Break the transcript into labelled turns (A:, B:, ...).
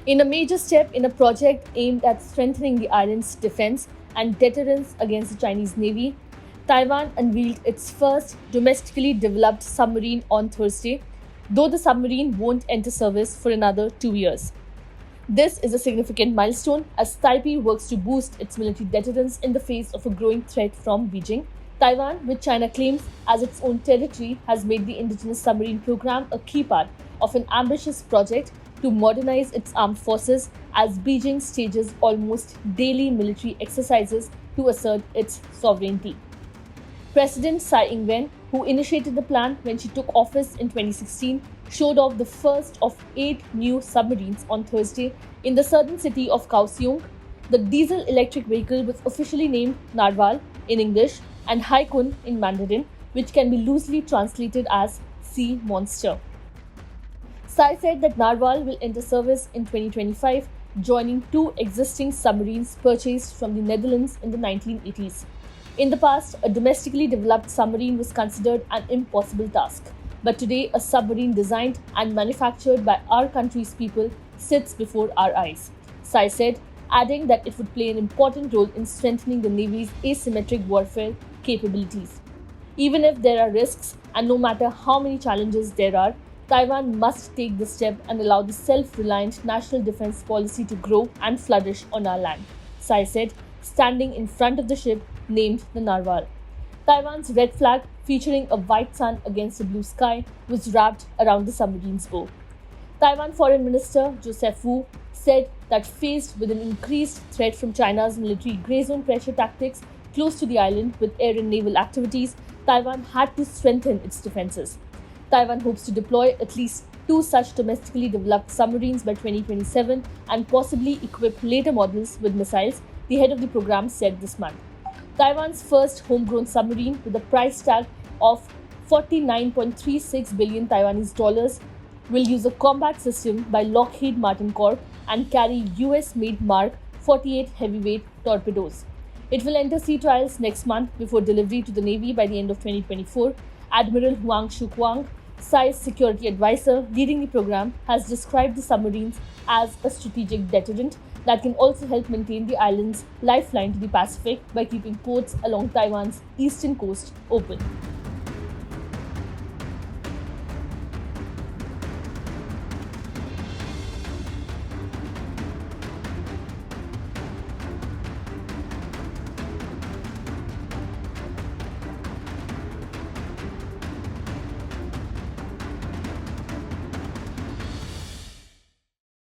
A: In a major step in a project aimed at strengthening the island's defense and deterrence against the Chinese Navy, Taiwan unveiled its first domestically developed submarine on Thursday, though the submarine won't enter service for another 2 years. This is a significant milestone as Taipei works to boost its military deterrence in the face of a growing threat from Beijing. Taiwan, which China claims as its own territory, has made the indigenous submarine program a key part of an ambitious project to modernize its armed forces as Beijing stages almost daily military exercises to assert its sovereignty. President Tsai Ing-wen, who initiated the plan when she took office in 2016, showed off the first of 8 new submarines on Thursday in the southern city of Kaohsiung. The diesel-electric vehicle was officially named Narwhal in English and Haikun in Mandarin, which can be loosely translated as sea monster. Tsai said that Narwhal will enter service in 2025, joining 2 existing submarines purchased from the Netherlands in the 1980s. In the past, a domestically developed submarine was considered an impossible task. But today, a submarine designed and manufactured by our country's people sits before our eyes. Tsai said, adding that it would play an important role in strengthening the Navy's asymmetric warfare capabilities. Even if there are risks, and no matter how many challenges there are, Taiwan must take this step and allow the self-reliant national defense policy to grow and flourish on our land, Tsai said, standing in front of the ship named the Narwhal. Taiwan's red flag, featuring a white sun against a blue sky, was wrapped around the submarine's bow. Taiwan Foreign Minister Joseph Wu said that faced with an increased threat from China's military grey zone pressure tactics close to the island with air and naval activities, Taiwan had to strengthen its defenses. Taiwan hopes to deploy at least 2 such domestically developed submarines by 2027 and possibly equip later models with missiles, the head of the program said this month. Taiwan's first homegrown submarine, with a price tag of 49.36 billion Taiwanese dollars, will use a combat system by Lockheed Martin Corp and carry US-made Mark 48 heavyweight torpedoes. It will enter sea trials next month before delivery to the Navy by the end of 2024. Admiral Huang Shukwang, Tsai's security advisor leading the program, has described the submarines as a strategic deterrent that can also help maintain the island's lifeline to the Pacific by keeping ports along Taiwan's eastern coast open.